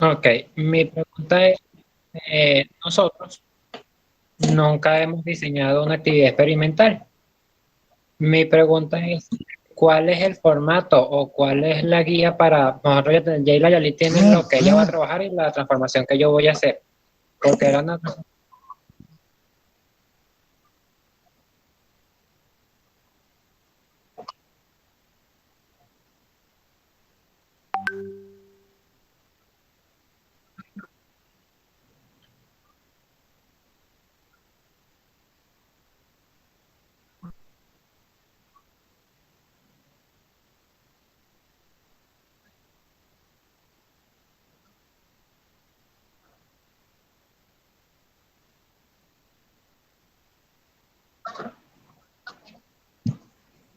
Ok, mi pregunta es, nosotros nunca hemos diseñado una actividad experimental. Mi pregunta es, ¿cuál es el formato o cuál es la guía para, nosotros ya la Yali tiene lo que ella va a trabajar y la transformación que yo voy a hacer? Porque era una...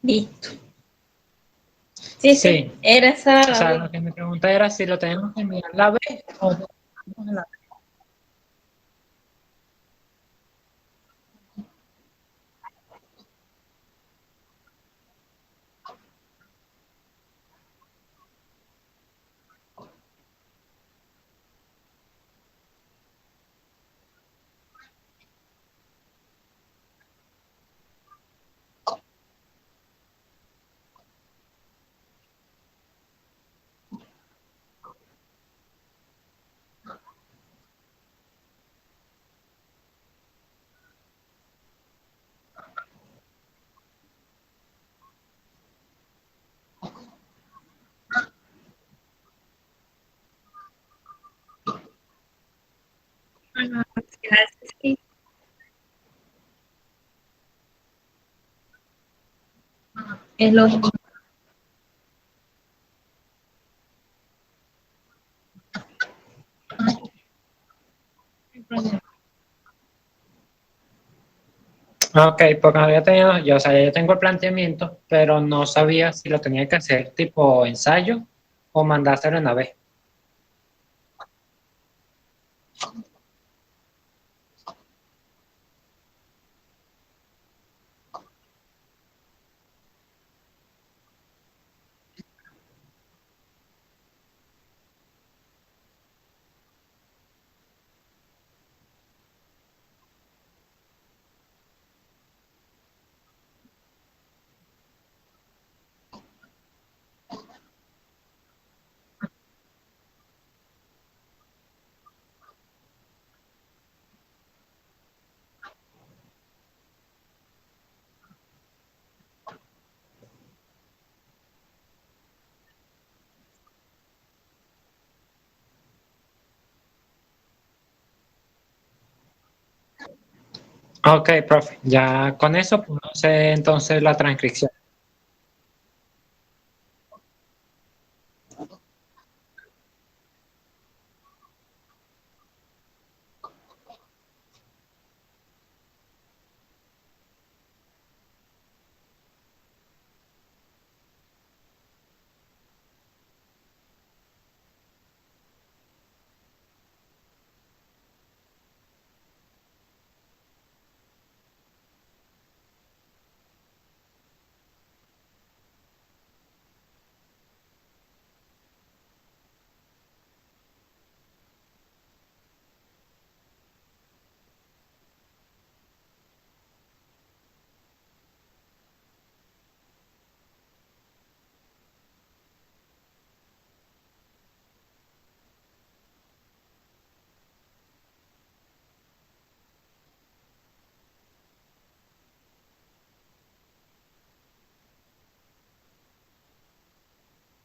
Listo. Sí, sí, Sí, era esa o la sea, duda. lo que me pregunta era si lo tenemos que enviar la vez o no. Sí. Es lo Ok, porque no había tenido, yo, o sea, ya yo tengo el planteamiento, pero no sabía si lo tenía que hacer tipo ensayo o mandárselo una vez. Ok, profe, ya con eso puedo hacer entonces la transcripción.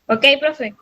Ok, profe.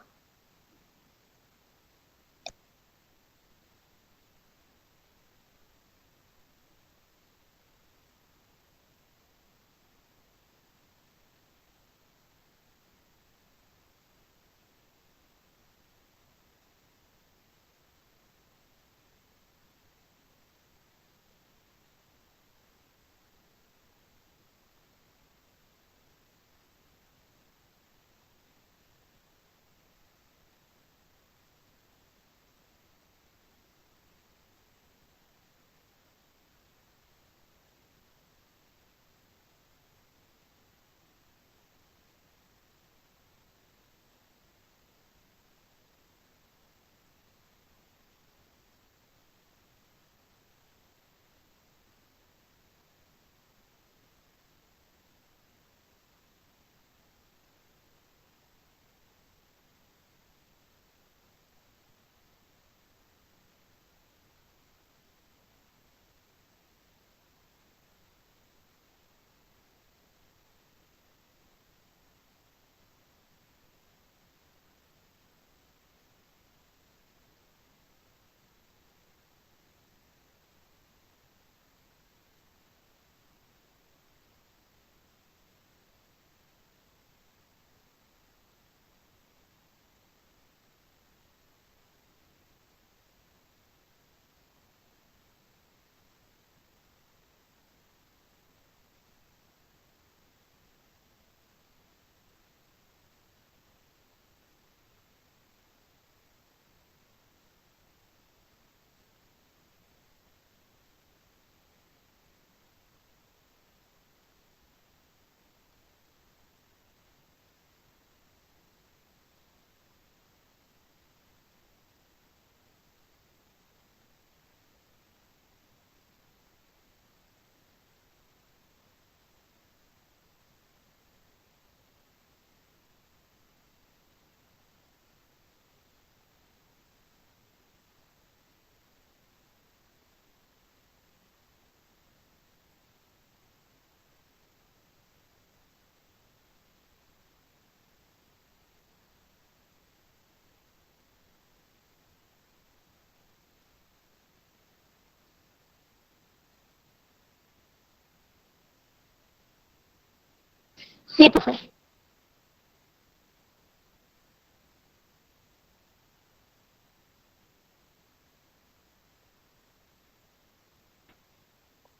Sí, profe.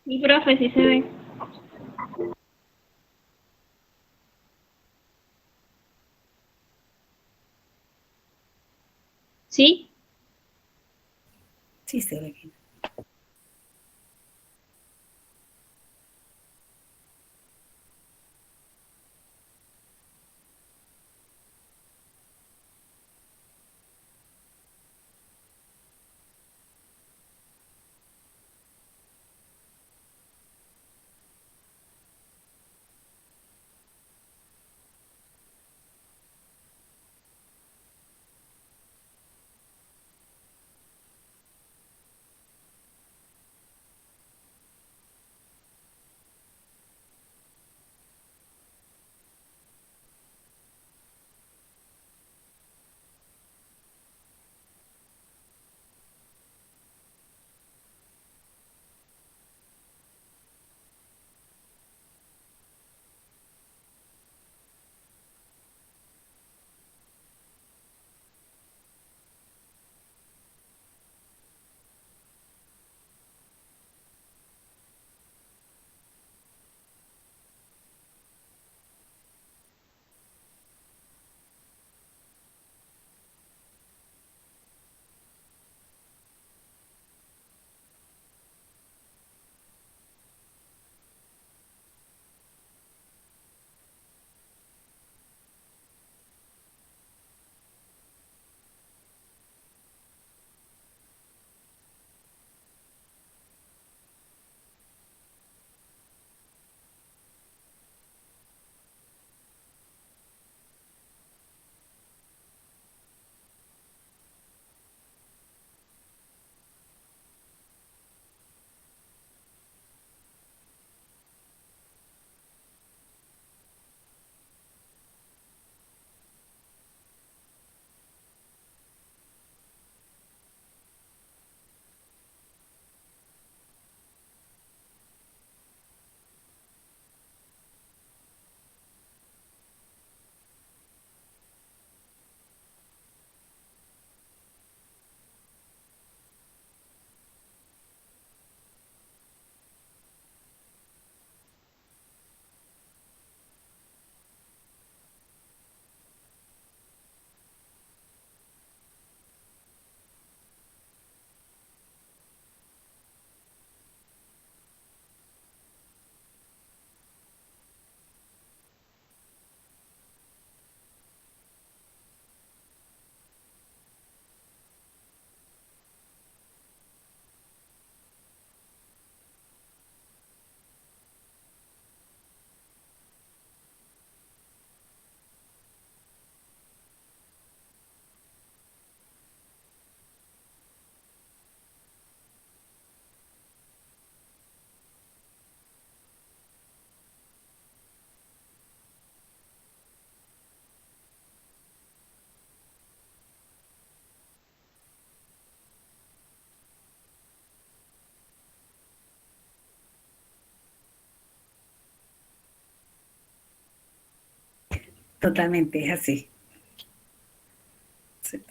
Sí, profe, sí se ve. ¿Sí? Sí, se ve bien. Totalmente, es así. Sí.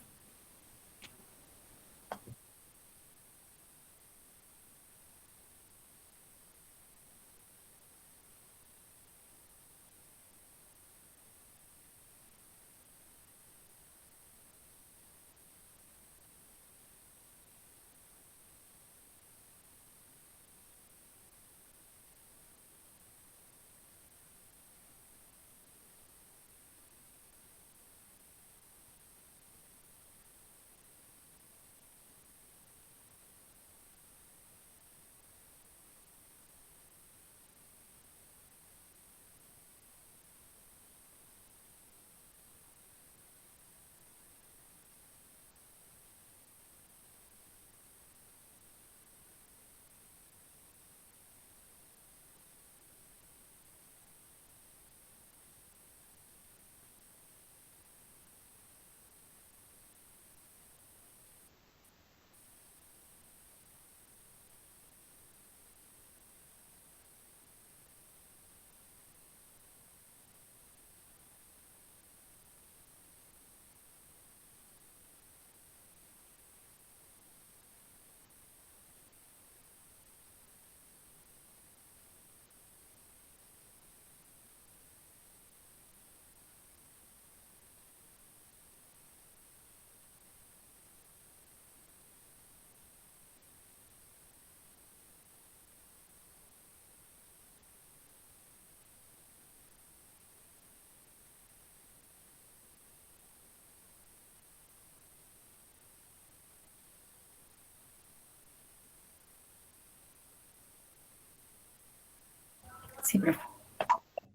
Sí, profe.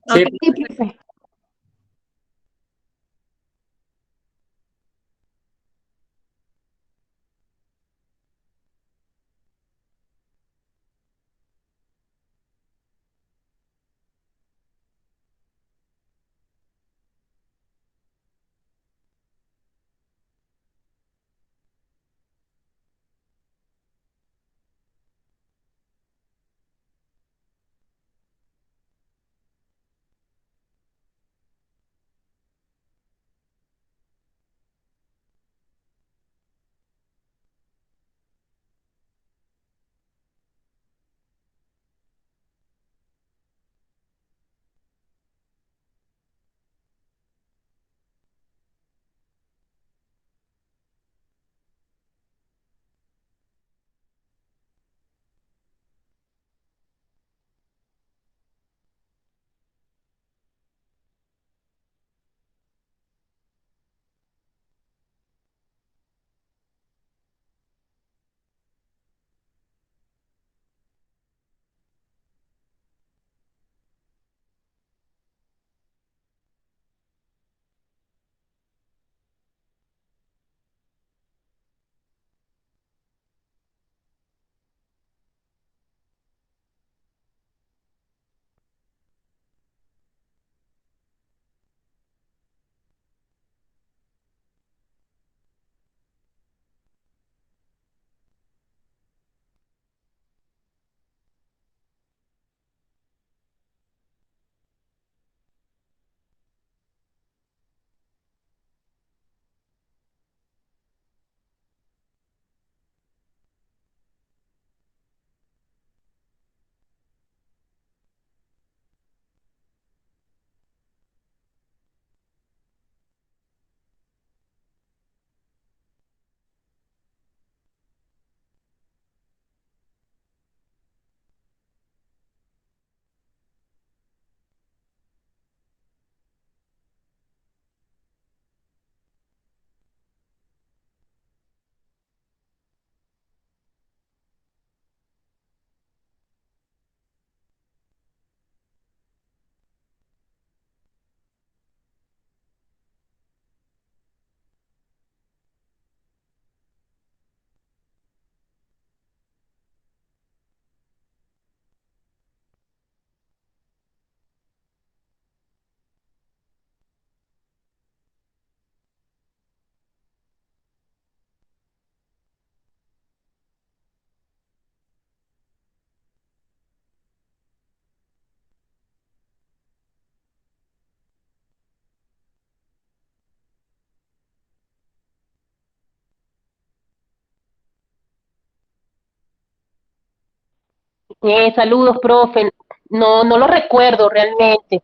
Sí, Sí, profe. Saludos, profe. No, no lo recuerdo realmente.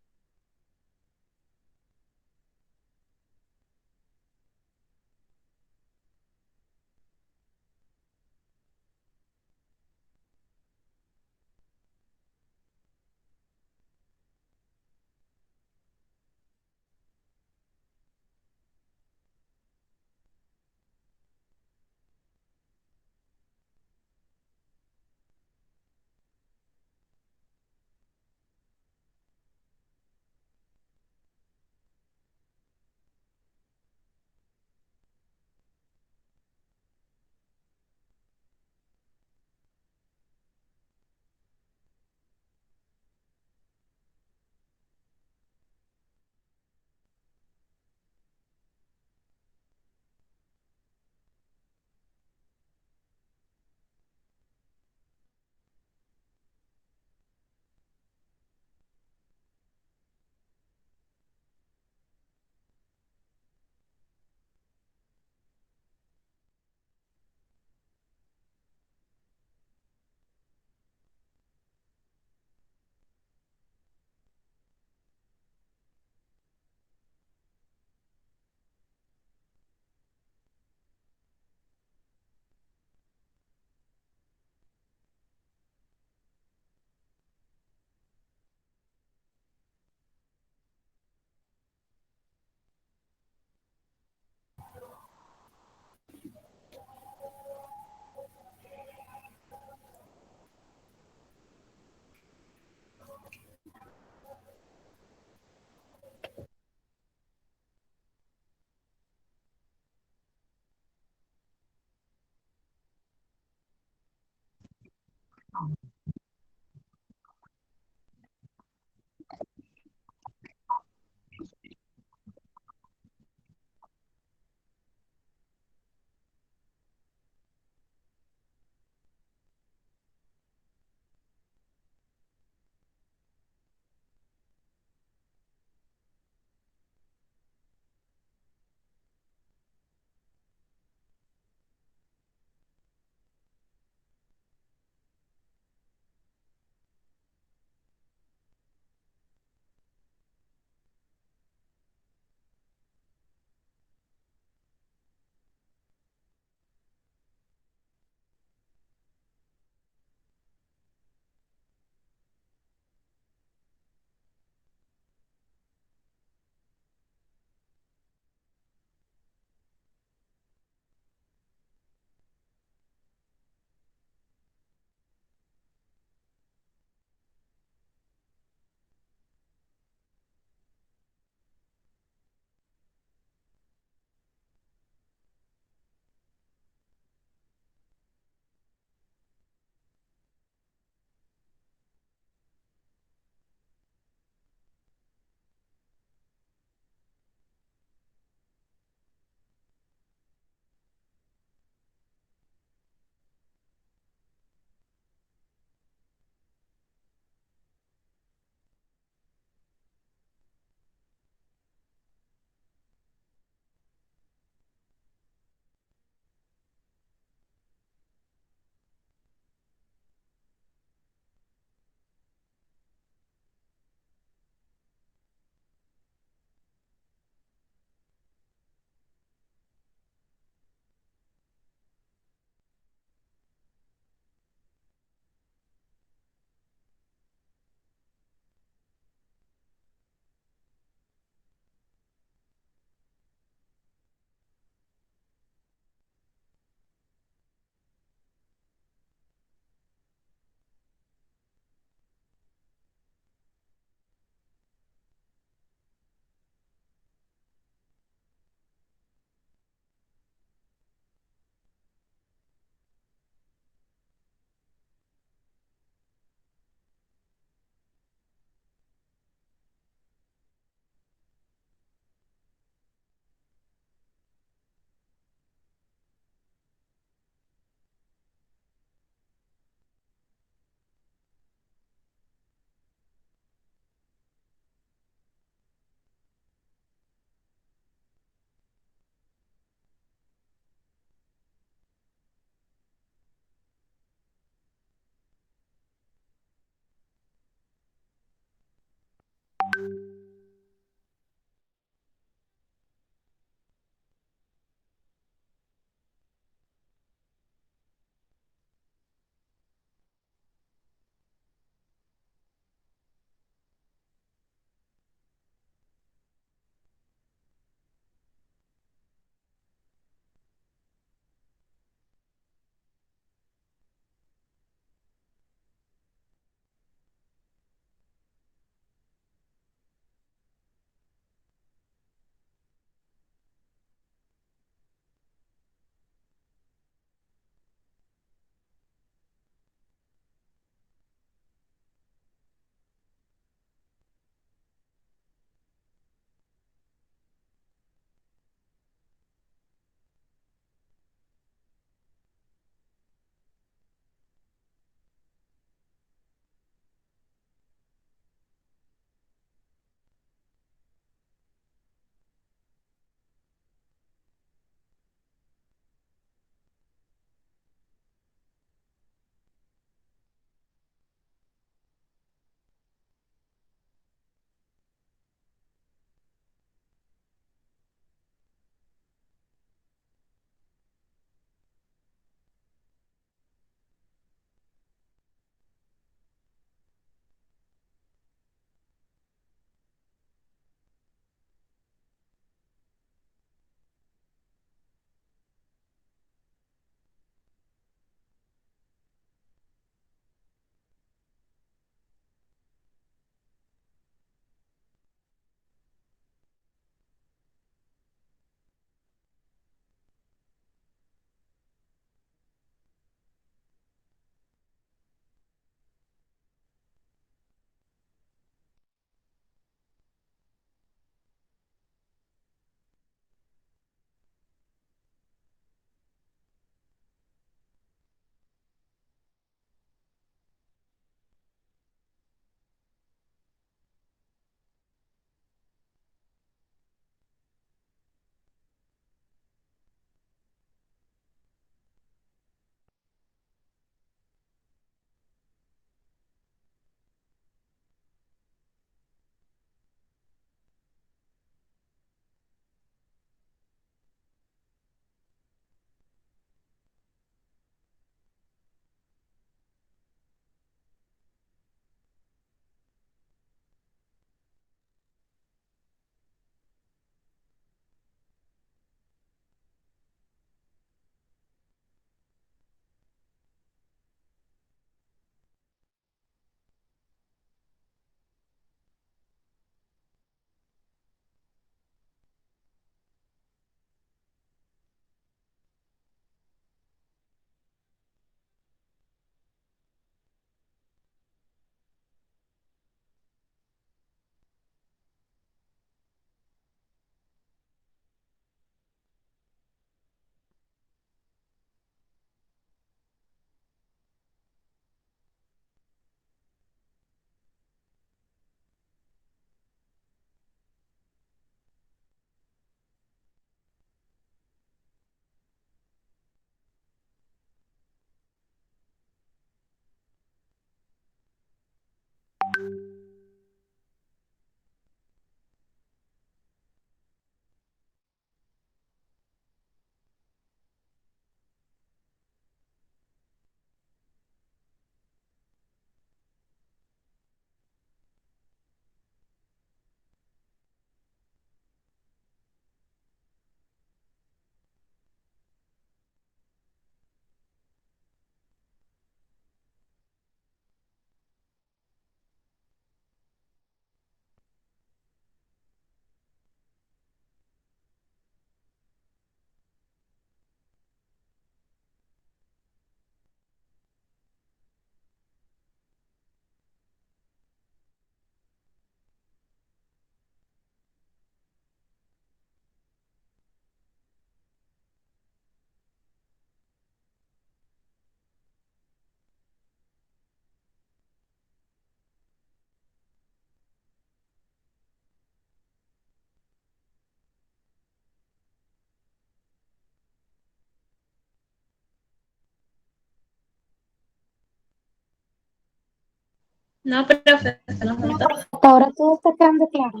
No, profe, hasta nos faltó. Hasta ahora todo está quedando claro.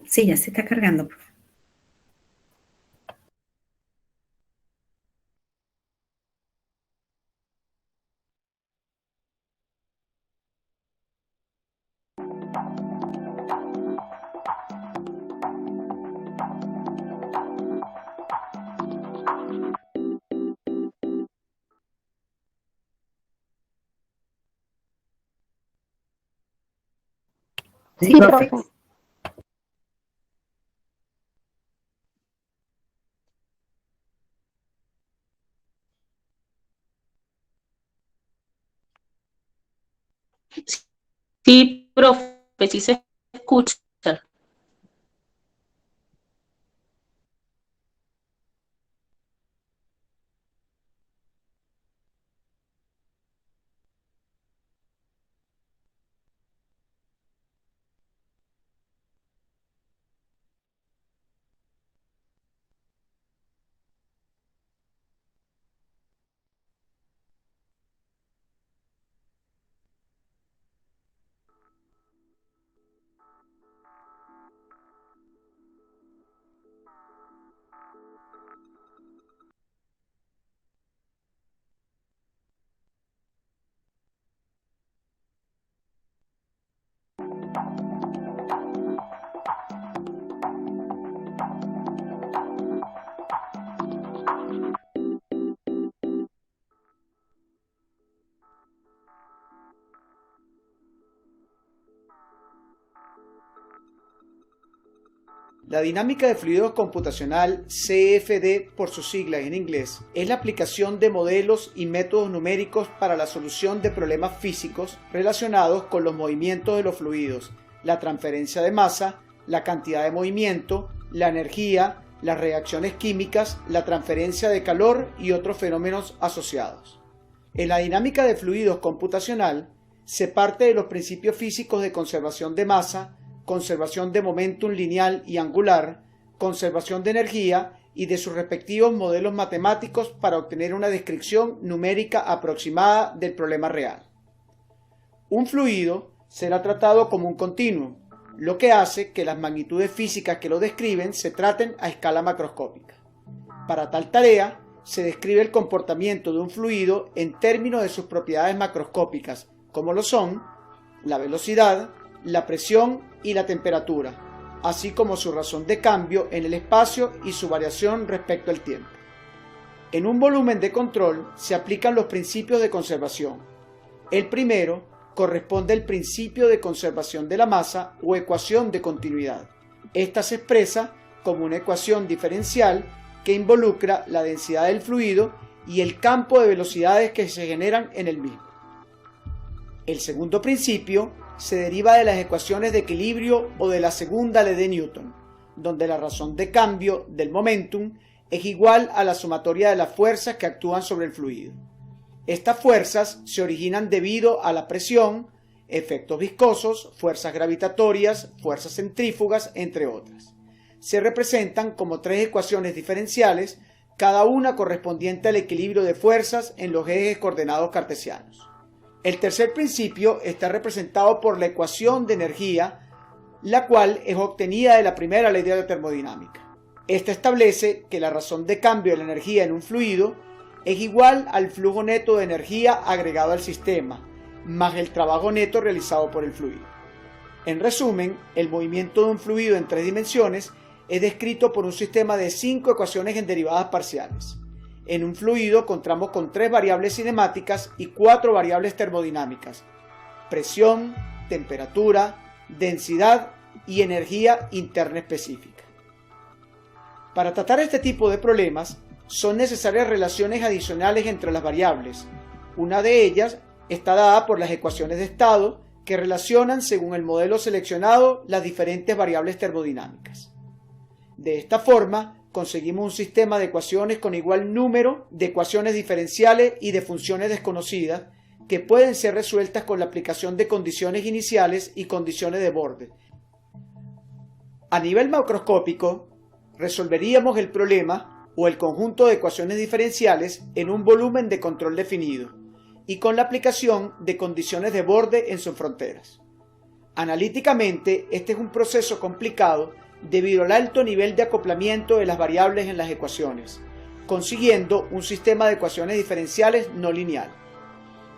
Sí, ya se está cargando. Sí, profe. profe. Sí, profe, sí se escucha. La dinámica de fluidos computacional, CFD por sus siglas en inglés, es la aplicación de modelos y métodos numéricos para la solución de problemas físicos relacionados con los movimientos de los fluidos, la transferencia de masa, la cantidad de movimiento, la energía, las reacciones químicas, la transferencia de calor y otros fenómenos asociados. En la dinámica de fluidos computacional, se parte de los principios físicos de conservación de masa, conservación de momentum lineal y angular, conservación de energía y de sus respectivos modelos matemáticos para obtener una descripción numérica aproximada del problema real. Un fluido será tratado como un continuum, lo que hace que las magnitudes físicas que lo describen se traten a escala macroscópica. Para tal tarea, se describe el comportamiento de un fluido en términos de sus propiedades macroscópicas, como lo son la velocidad, la presión y la temperatura, así como su razón de cambio en el espacio y su variación respecto al tiempo. En un volumen de control se aplican los principios de conservación. El primero corresponde al principio de conservación de la masa o ecuación de continuidad. Esta se expresa como una ecuación diferencial que involucra la densidad del fluido y el campo de velocidades que se generan en el mismo. El segundo principio se deriva de las ecuaciones de equilibrio o de la segunda ley de Newton, donde la razón de cambio del momentum es igual a la sumatoria de las fuerzas que actúan sobre el fluido. Estas fuerzas se originan debido a la presión, efectos viscosos, fuerzas gravitatorias, fuerzas centrífugas, entre otras. Se representan como tres ecuaciones diferenciales, cada una correspondiente al equilibrio de fuerzas en los ejes coordenados cartesianos. El tercer principio está representado por la ecuación de energía, la cual es obtenida de la primera ley de la termodinámica. Esta establece que la razón de cambio de la energía en un fluido es igual al flujo neto de energía agregado al sistema, más el trabajo neto realizado por el fluido. En resumen, el movimiento de un fluido en tres dimensiones es descrito por un sistema de 5 ecuaciones en derivadas parciales. En un fluido contamos con 3 variables cinemáticas y 4 variables termodinámicas: presión, temperatura, densidad y energía interna específica. Para tratar este tipo de problemas son necesarias relaciones adicionales entre las variables. Una de ellas está dada por las ecuaciones de estado que relacionan según el modelo seleccionado las diferentes variables termodinámicas. De esta forma, conseguimos un sistema de ecuaciones con igual número de ecuaciones diferenciales y de funciones desconocidas que pueden ser resueltas con la aplicación de condiciones iniciales y condiciones de borde. A nivel macroscópico, resolveríamos el problema o el conjunto de ecuaciones diferenciales en un volumen de control definido y con la aplicación de condiciones de borde en sus fronteras. Analíticamente, este es un proceso complicado debido al alto nivel de acoplamiento de las variables en las ecuaciones, consiguiendo un sistema de ecuaciones diferenciales no lineal.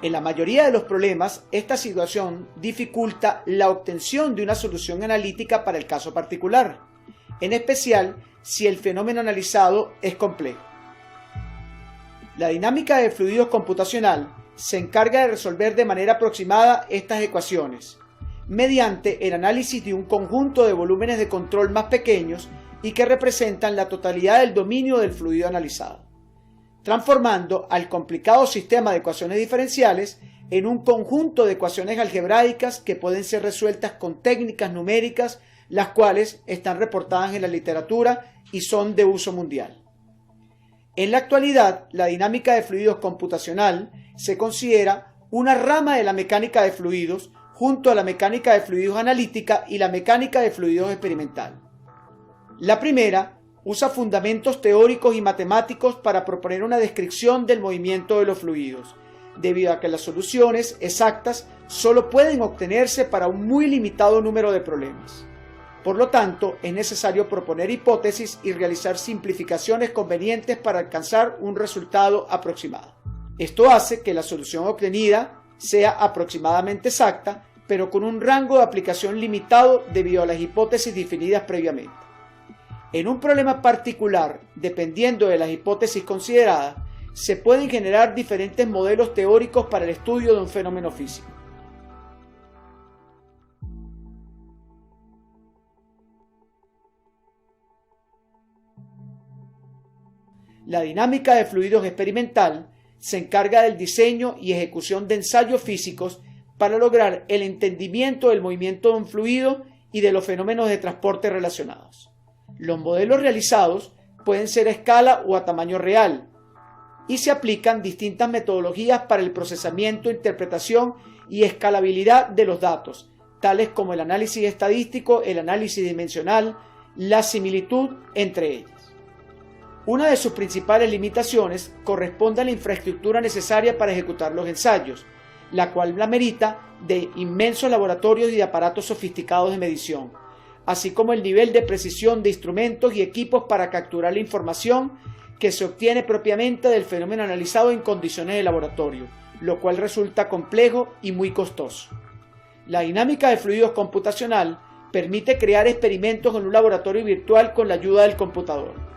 En la mayoría de los problemas, esta situación dificulta la obtención de una solución analítica para el caso particular, en especial si el fenómeno analizado es complejo. La dinámica de fluidos computacional se encarga de resolver de manera aproximada estas ecuaciones, mediante el análisis de un conjunto de volúmenes de control más pequeños y que representan la totalidad del dominio del fluido analizado, transformando al complicado sistema de ecuaciones diferenciales en un conjunto de ecuaciones algebraicas que pueden ser resueltas con técnicas numéricas, las cuales están reportadas en la literatura y son de uso mundial. En la actualidad, la dinámica de fluidos computacional se considera una rama de la mecánica de fluidos junto a la mecánica de fluidos analítica y la mecánica de fluidos experimental. La primera usa fundamentos teóricos y matemáticos para proponer una descripción del movimiento de los fluidos, debido a que las soluciones exactas solo pueden obtenerse para un muy limitado número de problemas. Por lo tanto, es necesario proponer hipótesis y realizar simplificaciones convenientes para alcanzar un resultado aproximado. Esto hace que la solución obtenida sea aproximadamente exacta, pero con un rango de aplicación limitado debido a las hipótesis definidas previamente. En un problema particular, dependiendo de las hipótesis consideradas, se pueden generar diferentes modelos teóricos para el estudio de un fenómeno físico. La dinámica de fluidos experimental se encarga del diseño y ejecución de ensayos físicos para lograr el entendimiento del movimiento de un fluido y de los fenómenos de transporte relacionados. Los modelos realizados pueden ser a escala o a tamaño real, y se aplican distintas metodologías para el procesamiento, interpretación y escalabilidad de los datos, tales como el análisis estadístico, el análisis dimensional, la similitud, entre ellas. Una de sus principales limitaciones corresponde a la infraestructura necesaria para ejecutar los ensayos, la cual la merita de inmensos laboratorios y de aparatos sofisticados de medición, así como el nivel de precisión de instrumentos y equipos para capturar la información que se obtiene propiamente del fenómeno analizado en condiciones de laboratorio, lo cual resulta complejo y muy costoso. La dinámica de fluidos computacional permite crear experimentos en un laboratorio virtual con la ayuda del computador.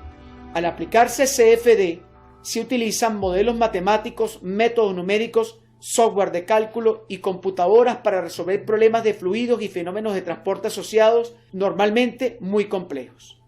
Al aplicarse CFD, se utilizan modelos matemáticos, métodos numéricos, software de cálculo y computadoras para resolver problemas de fluidos y fenómenos de transporte asociados, normalmente muy complejos.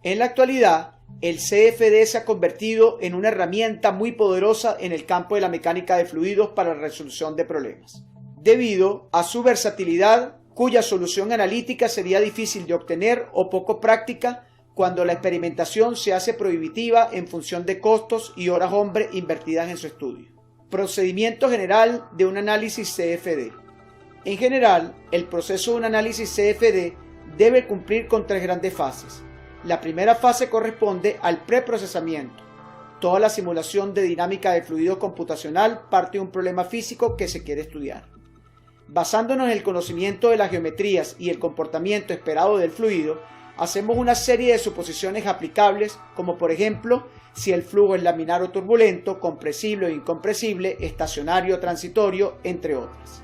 En la actualidad, el CFD se ha convertido en una herramienta muy poderosa en el campo de la mecánica de fluidos para la resolución de problemas, debido a su versatilidad, cuya solución analítica sería difícil de obtener o poco práctica cuando la experimentación se hace prohibitiva en función de costos y horas hombre invertidas en su estudio. Procedimiento general de un análisis CFD. En general, el proceso de un análisis CFD debe cumplir con tres grandes fases. La primera fase corresponde al preprocesamiento. Toda la simulación de dinámica de fluido computacional parte de un problema físico que se quiere estudiar. Basándonos en el conocimiento de las geometrías y el comportamiento esperado del fluido, hacemos una serie de suposiciones aplicables, como por ejemplo, si el flujo es laminar o turbulento, compresible o incompresible, estacionario o transitorio, entre otras.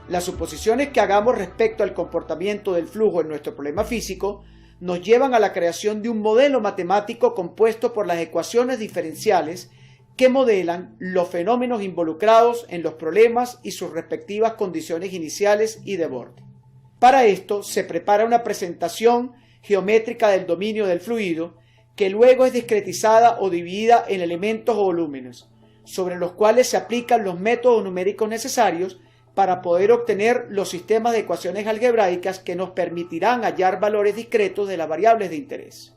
Las suposiciones que hagamos respecto al comportamiento del flujo en nuestro problema físico nos llevan a la creación de un modelo matemático compuesto por las ecuaciones diferenciales que modelan los fenómenos involucrados en los problemas y sus respectivas condiciones iniciales y de borde. Para esto se prepara una presentación geométrica del dominio del fluido, que luego es discretizada o dividida en elementos o volúmenes, sobre los cuales se aplican los métodos numéricos necesarios para poder obtener los sistemas de ecuaciones algebraicas que nos permitirán hallar valores discretos de las variables de interés.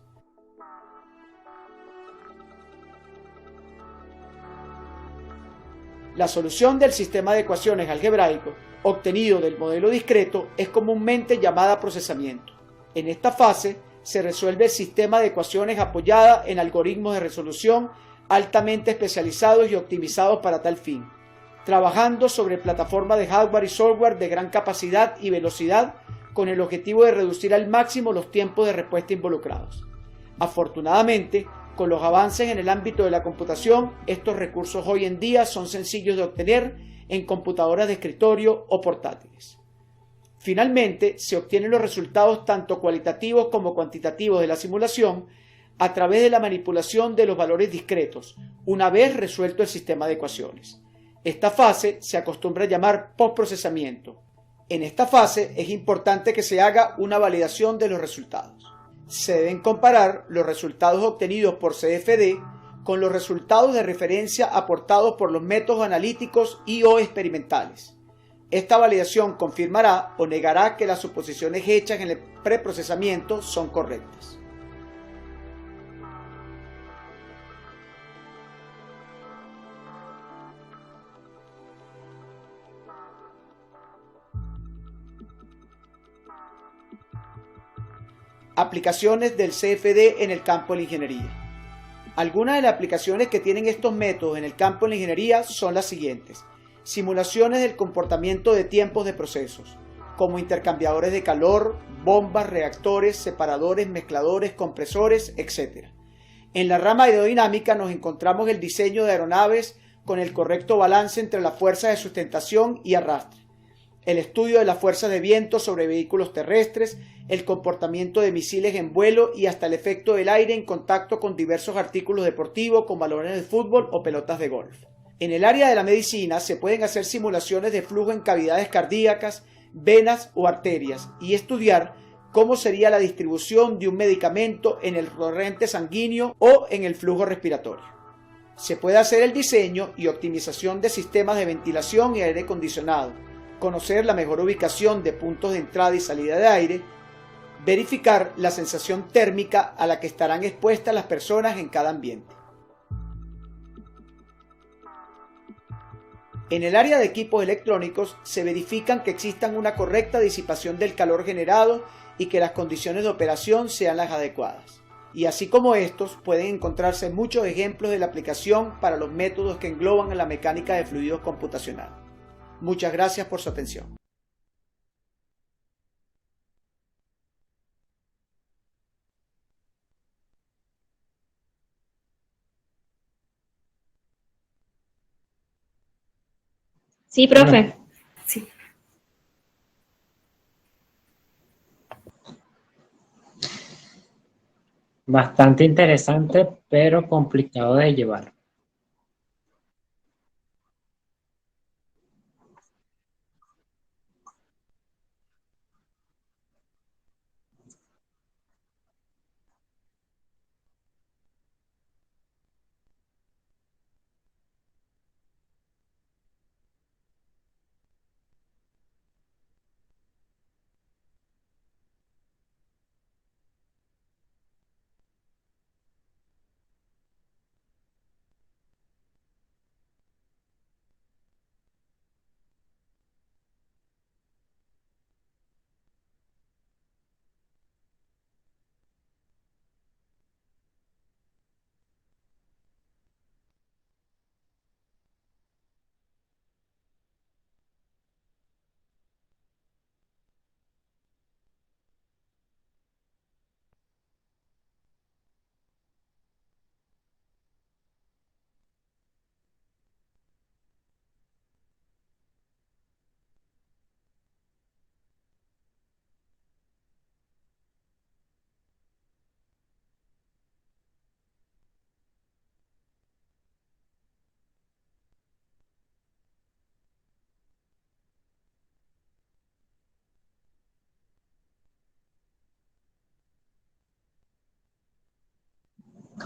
La solución del sistema de ecuaciones algebraico obtenido del modelo discreto es comúnmente llamada procesamiento. En esta fase se resuelve el sistema de ecuaciones apoyada en algoritmos de resolución altamente especializados y optimizados para tal fin, trabajando sobre plataformas de hardware y software de gran capacidad y velocidad con el objetivo de reducir al máximo los tiempos de respuesta involucrados. Afortunadamente, con los avances en el ámbito de la computación, estos recursos hoy en día son sencillos de obtener en computadoras de escritorio o portátiles. Finalmente, se obtienen los resultados tanto cualitativos como cuantitativos de la simulación a través de la manipulación de los valores discretos, una vez resuelto el sistema de ecuaciones. Esta fase se acostumbra a llamar postprocesamiento. En esta fase es importante que se haga una validación de los resultados. Se deben comparar los resultados obtenidos por CFD con los resultados de referencia aportados por los métodos analíticos y/o experimentales. Esta validación confirmará o negará que las suposiciones hechas en el preprocesamiento son correctas. Aplicaciones del CFD en el campo de la ingeniería. Algunas de las aplicaciones que tienen estos métodos en el campo de la ingeniería son las siguientes: simulaciones del comportamiento de tiempos de procesos, como intercambiadores de calor, bombas, reactores, separadores, mezcladores, compresores, etc. En la rama aerodinámica nos encontramos el diseño de aeronaves con el correcto balance entre las fuerzas de sustentación y arrastre, el estudio de las fuerzas de viento sobre vehículos terrestres, el comportamiento de misiles en vuelo y hasta el efecto del aire en contacto con diversos artículos deportivos como balones de fútbol o pelotas de golf. En el área de la medicina se pueden hacer simulaciones de flujo en cavidades cardíacas, venas o arterias y estudiar cómo sería la distribución de un medicamento en el torrente sanguíneo o en el flujo respiratorio. Se puede hacer el diseño y optimización de sistemas de ventilación y aire acondicionado, conocer la mejor ubicación de puntos de entrada y salida de aire, verificar la sensación térmica a la que estarán expuestas las personas en cada ambiente. En el área de equipos electrónicos se verifican que existan una correcta disipación del calor generado y que las condiciones de operación sean las adecuadas. Y así como estos, pueden encontrarse muchos ejemplos de la aplicación para los métodos que engloban en la mecánica de fluidos computacional. Muchas gracias por su atención. Sí, profe. Sí. Bastante interesante, pero complicado de llevar.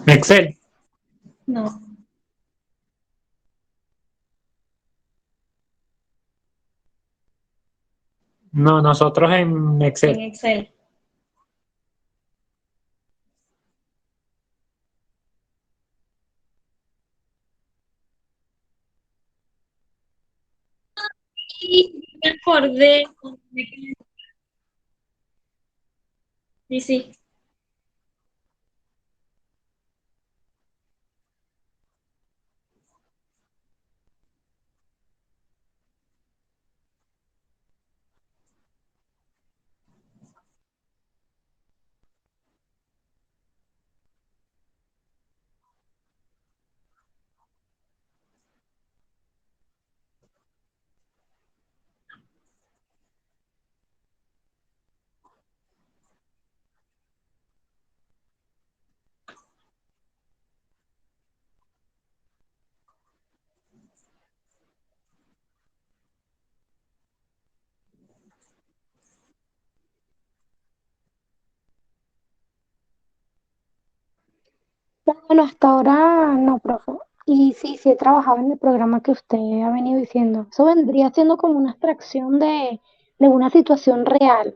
Excel. No, No, nosotros en en Excel. Excel. Sí, me acordé. Sí, sí. Bueno, hasta ahora no, profe. Y sí, sí he trabajado en el programa que usted ha venido diciendo. Eso vendría siendo como una abstracción de una situación real.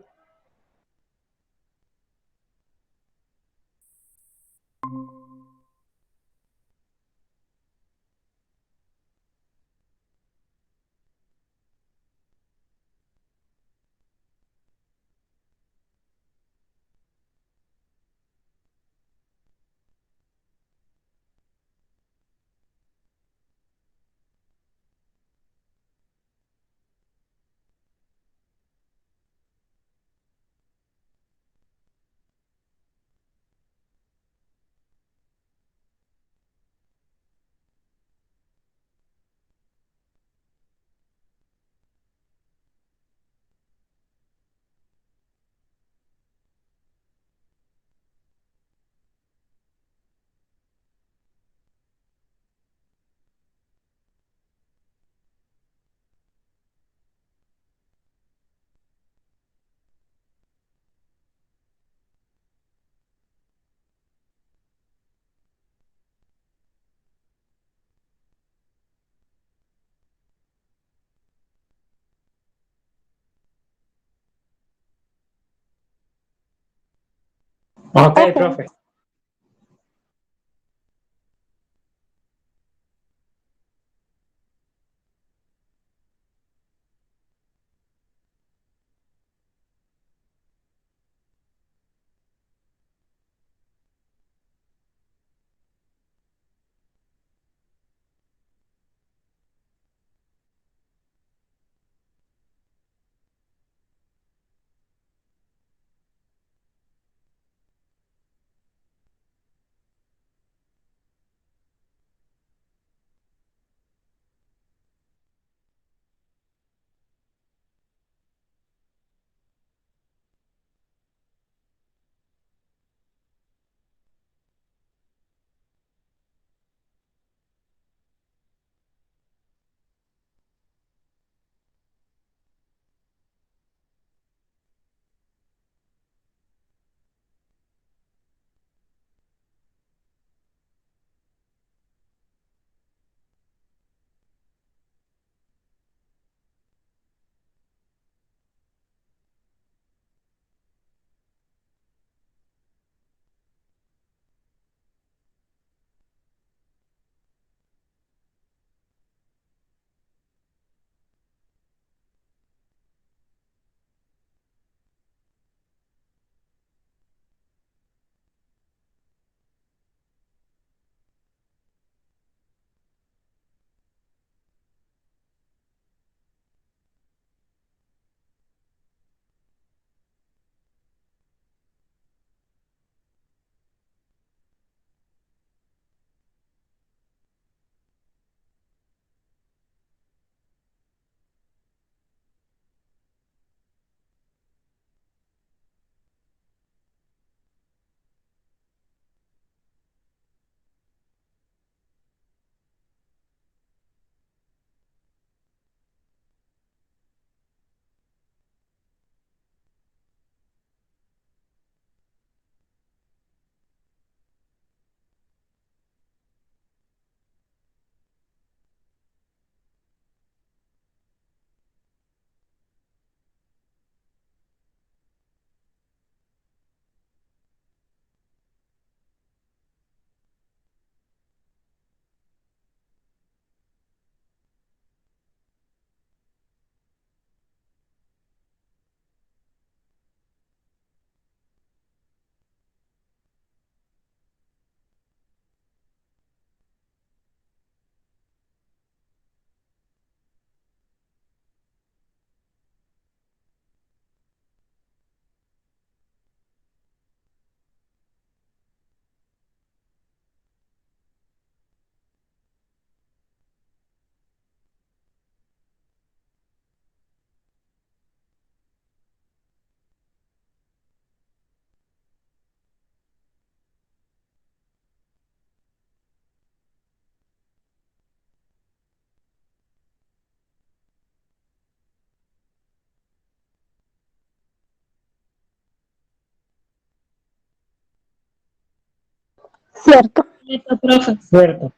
Ok, Ok. profe. Cierto. Cierto, profe. Cierto.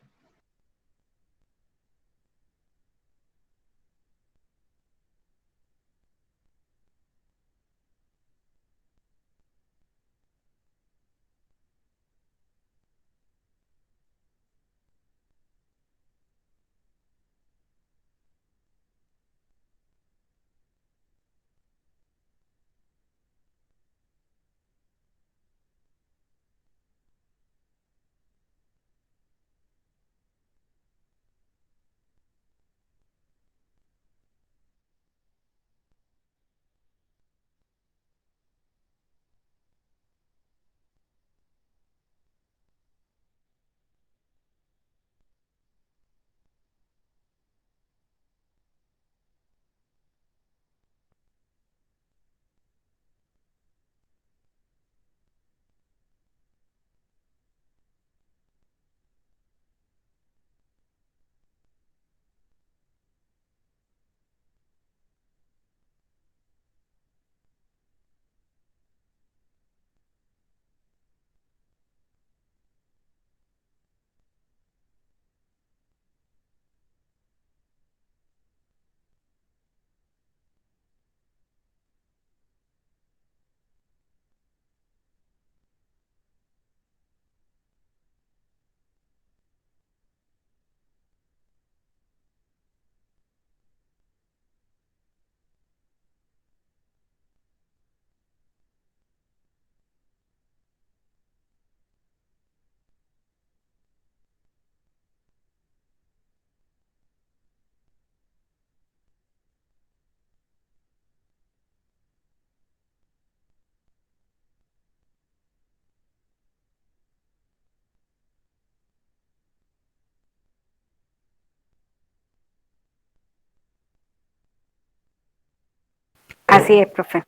Así es, profe.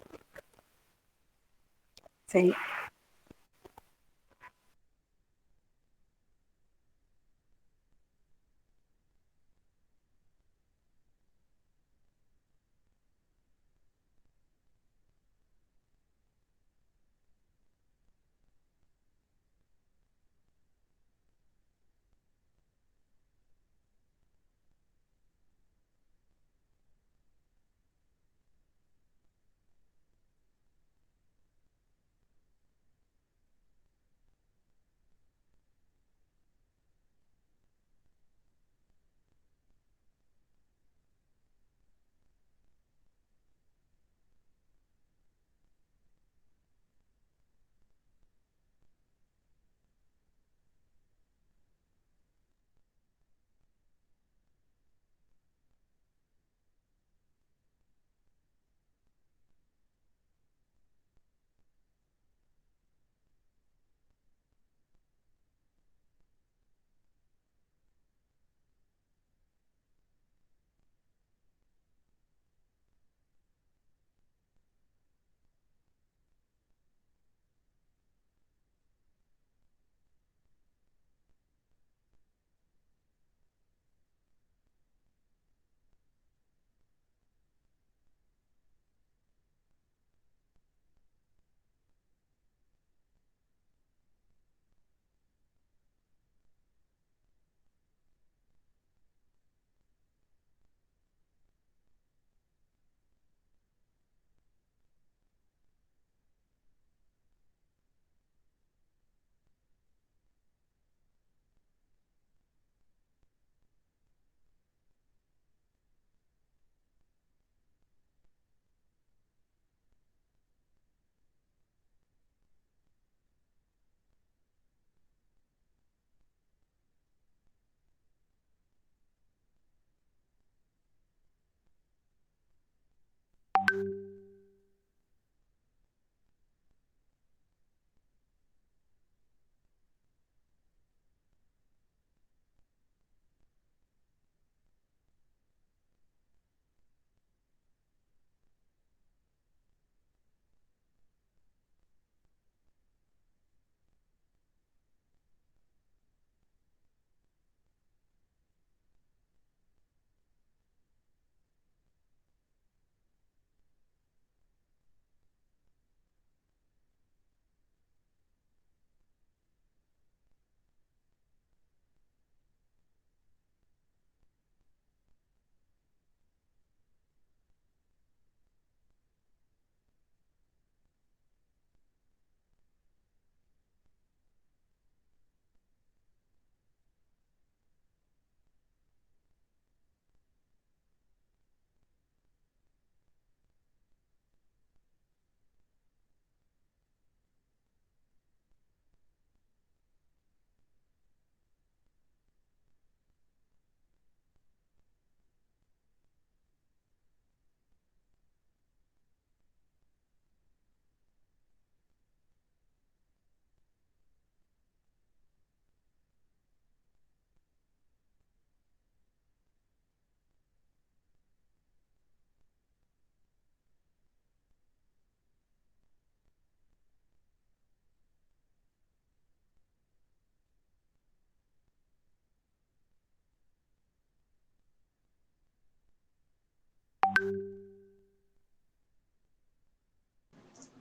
Sí.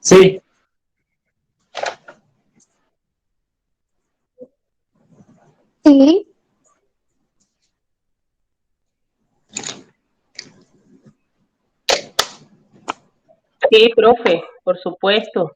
Sí, Sí, Sí, profe, por supuesto.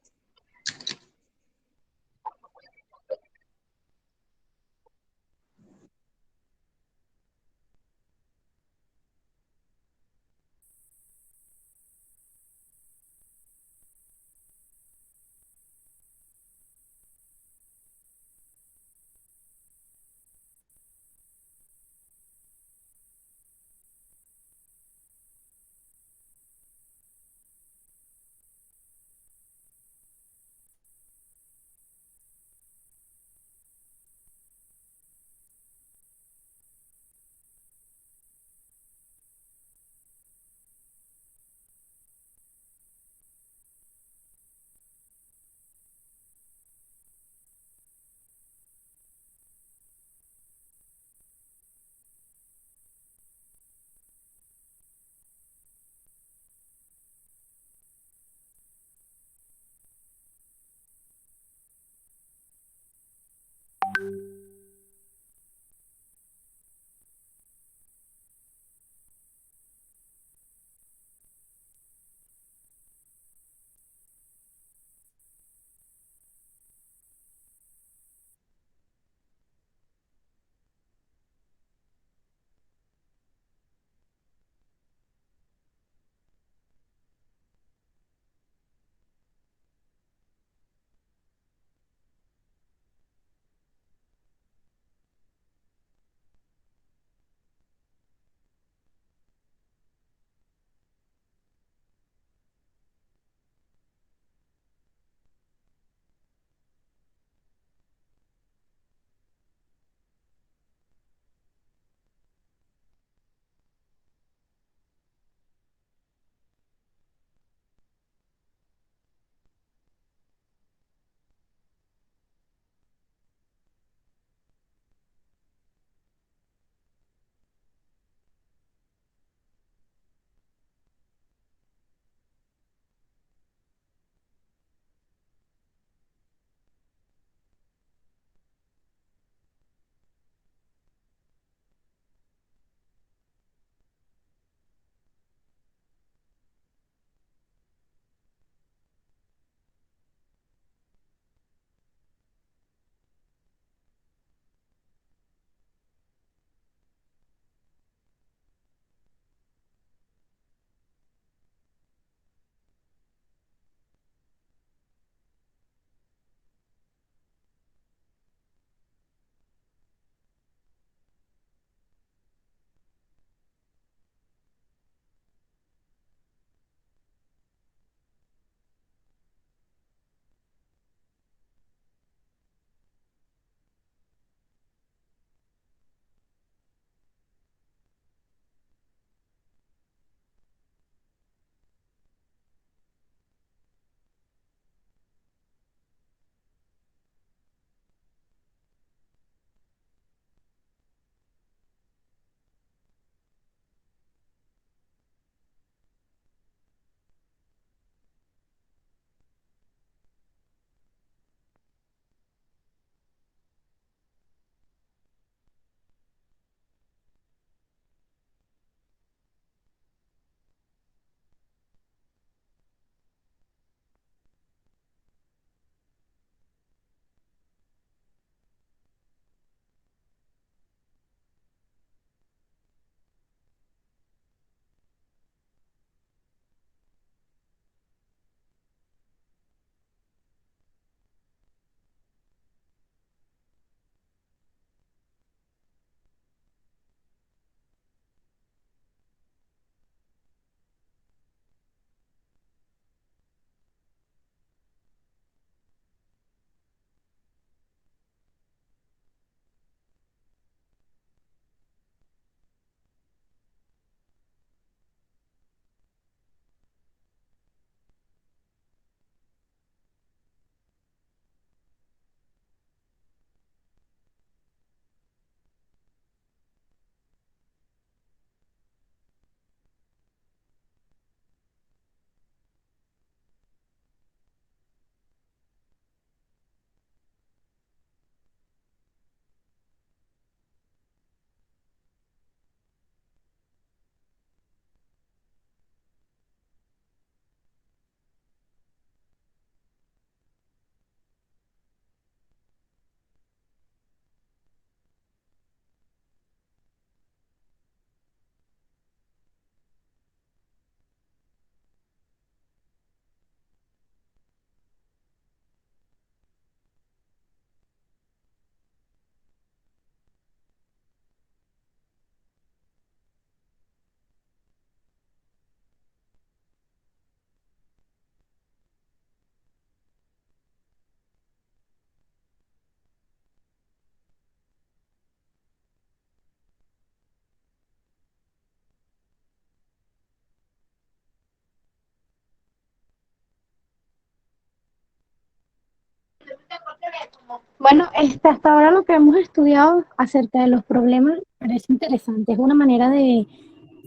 Bueno, hasta ahora lo que hemos estudiado acerca de los problemas me parece interesante. Es una manera de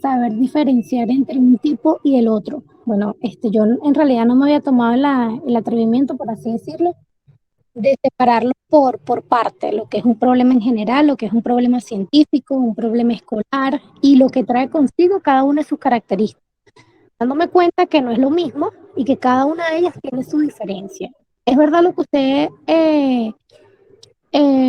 saber diferenciar entre un tipo y el otro. Bueno, yo en realidad no me había tomado el atrevimiento, por así decirlo, de separarlo por parte, lo que es un problema en general, lo que es un problema científico, un problema escolar y lo que trae consigo cada una de sus características, dándome cuenta que no es lo mismo y que cada una de ellas tiene su diferencia. Es verdad lo que usted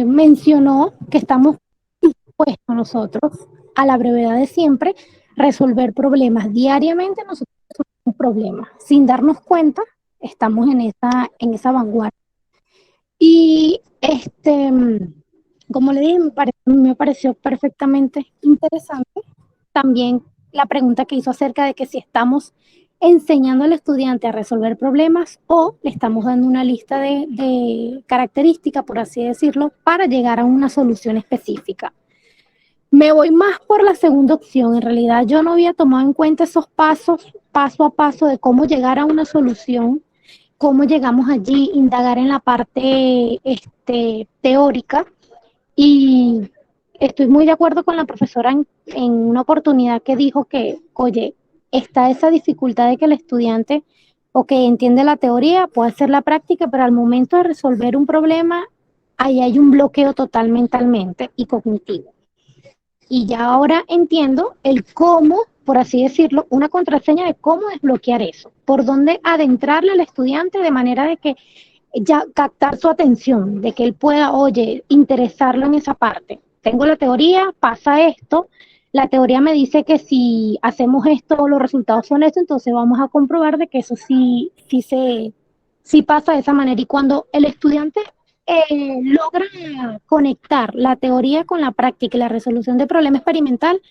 mencionó, que estamos dispuestos nosotros a la brevedad de siempre resolver problemas. Diariamente nosotros resolvemos problemas. Sin darnos cuenta, estamos en esa vanguardia. Y como le dije, me pareció perfectamente interesante también la pregunta que hizo acerca de que si estamos enseñando al estudiante a resolver problemas o le estamos dando una lista de características, por así decirlo, para llegar a una solución específica. Me voy más por la segunda opción. En realidad yo no había tomado en cuenta esos pasos, paso a paso, de cómo llegar a una solución, cómo llegamos allí, indagar en la parte teórica. Y estoy muy de acuerdo con la profesora en una oportunidad que dijo que, oye, está esa dificultad de que el estudiante, ok, entiende la teoría, puede hacer la práctica, pero al momento de resolver un problema, ahí hay un bloqueo total mentalmente y cognitivo. Y ya ahora entiendo el cómo, por así decirlo, una contraseña de cómo desbloquear eso, por dónde adentrarle al estudiante de manera de que ya captar su atención, de que él pueda, oye, interesarlo en esa parte. Tengo la teoría, pasa esto, la teoría me dice que si hacemos esto, los resultados son estos, entonces vamos a comprobar de que eso sí pasa de esa manera. Y cuando el estudiante logra conectar la teoría con la práctica y la resolución de problema experimental,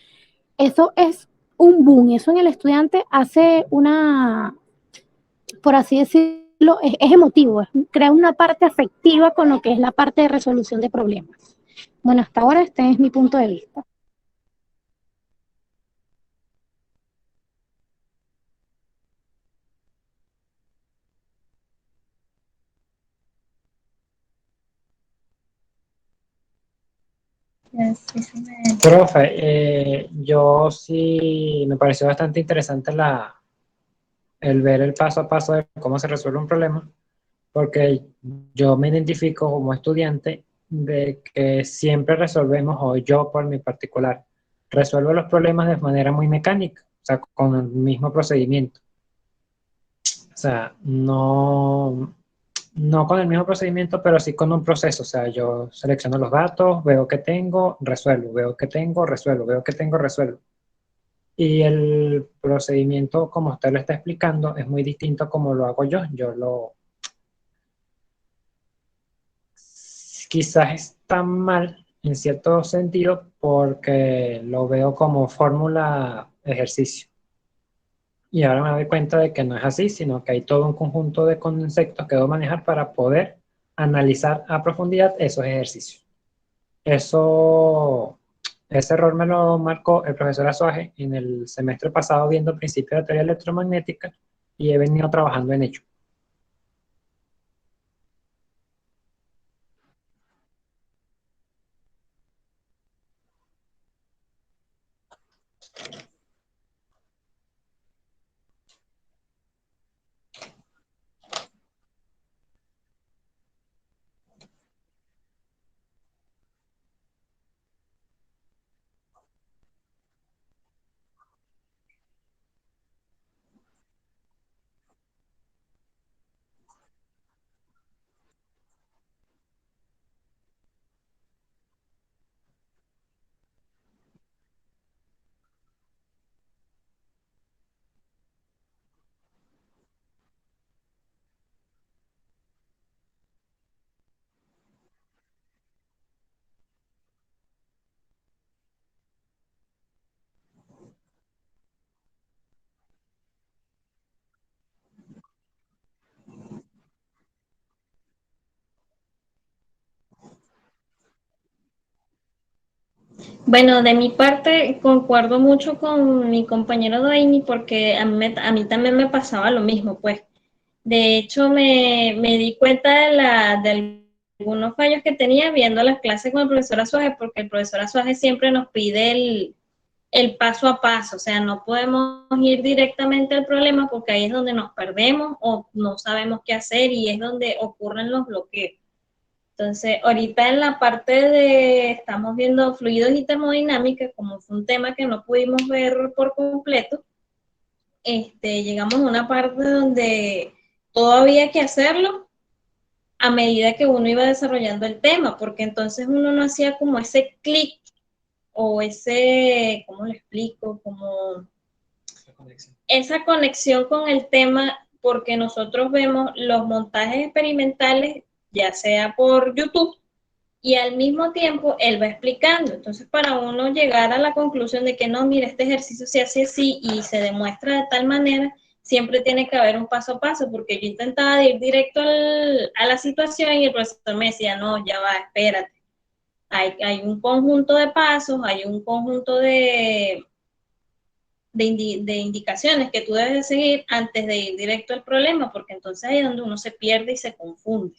eso es un boom, eso en el estudiante hace por así decirlo, es emotivo, crea una parte afectiva con lo que es la parte de resolución de problemas. Bueno, hasta ahora este es mi punto de vista. Profe, yo sí me pareció bastante interesante el ver el paso a paso de cómo se resuelve un problema, porque yo me identifico como estudiante de que siempre resolvemos, o yo por mi particular, resuelvo los problemas de manera muy mecánica, o sea, con el mismo procedimiento. O sea, no con el mismo procedimiento, pero sí con un proceso. O sea, yo selecciono los datos, veo que tengo, resuelvo, veo que tengo, resuelvo, veo que tengo, resuelvo. Y el procedimiento, como usted lo está explicando, es muy distinto a como lo hago yo. Quizás está mal en cierto sentido porque lo veo como fórmula ejercicio. Y ahora me doy cuenta de que no es así, sino que hay todo un conjunto de conceptos que debo manejar para poder analizar a profundidad esos ejercicios. Eso, ese error me lo marcó el profesor Azuaje en el semestre pasado viendo el principio de teoría electromagnética y he venido trabajando en ello. Bueno, de mi parte concuerdo mucho con mi compañero Daini porque a mí también me pasaba lo mismo, pues. De hecho, me di cuenta de algunos fallos que tenía viendo las clases con el profesor Azuaje, porque el profesor Azuaje siempre nos pide el paso a paso, o sea, no podemos ir directamente al problema porque ahí es donde nos perdemos o no sabemos qué hacer y es donde ocurren los bloqueos. Entonces, ahorita en la parte de, estamos viendo fluidos y termodinámica, como fue un tema que no pudimos ver por completo, llegamos a una parte donde todo había que hacerlo a medida que uno iba desarrollando el tema, porque entonces uno no hacía como ese clic o ese, ¿cómo le explico? Como esa conexión con el tema, porque nosotros vemos los montajes experimentales, ya sea por YouTube, y al mismo tiempo él va explicando. Entonces, para uno llegar a la conclusión de que no, mira, este ejercicio se hace así y se demuestra de tal manera, siempre tiene que haber un paso a paso, porque yo intentaba ir directo a la situación y el profesor me decía, no, ya va, espérate. Hay un conjunto de pasos, hay un conjunto de indicaciones que tú debes de seguir antes de ir directo al problema, porque entonces ahí es donde uno se pierde y se confunde.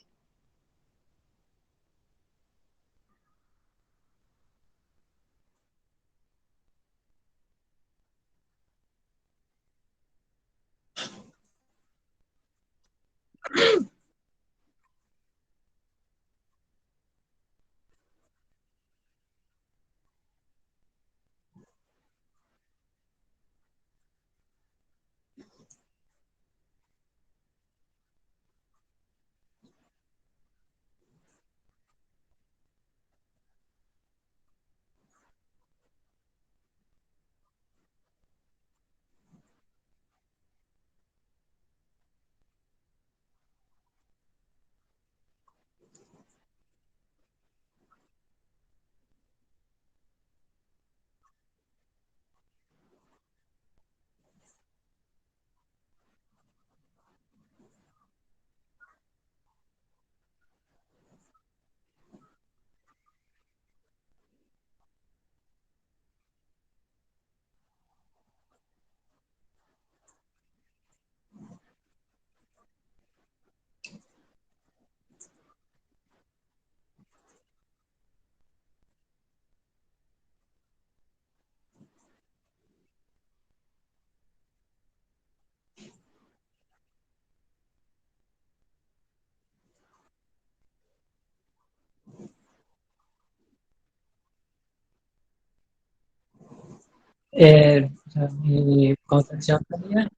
O sea, mi concepción sería,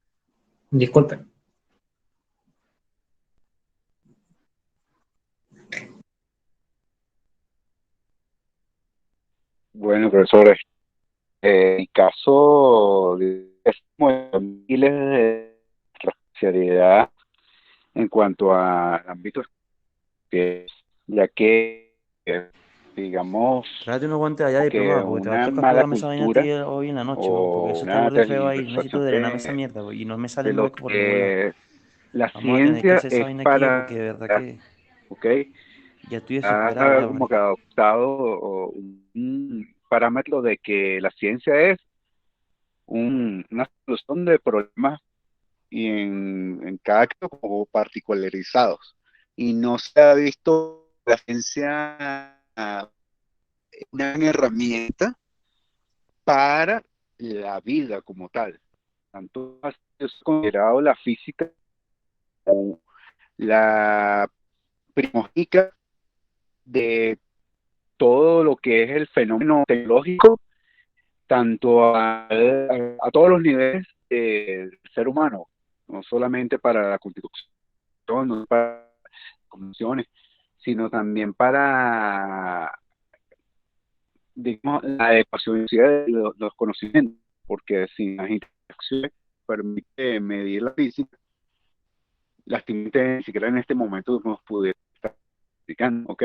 disculpen. Bueno, profesores, en mi caso, es como de miles de responsabilidad en cuanto al ámbito que, ya que, digamos, Tráete unos guantes allá, que diplomado, porque te va a una tocar mala probarme esa vaina a ti cultura hoy en la noche, bro, porque o eso está una burda de feo ahí. Necesito tergiversación drenarme esa mierda, bro, y no me sale de el lo hueco por ningún lado. que la Vamos a tener que ciencia hacer esa es vaina aquí, porque para, de verdad que ¿ok? ya estoy desesperado Ha ya, como que marica. adoptado un parámetro de que la ciencia es una solución de problemas y en cada caso como particularizados. Y no se ha visto la ciencia una herramienta para la vida como tal. Tanto es considerado la física como la primogénica de todo lo que es el fenómeno tecnológico, tanto a todos los niveles del ser humano, no solamente para la constitución, no para comisiones, sino también para, digamos, la adecuación de los conocimientos, porque sin las interacciones permite medir la física, lastimosamente ni siquiera en este momento nos pudiera estar explicando, ¿ok?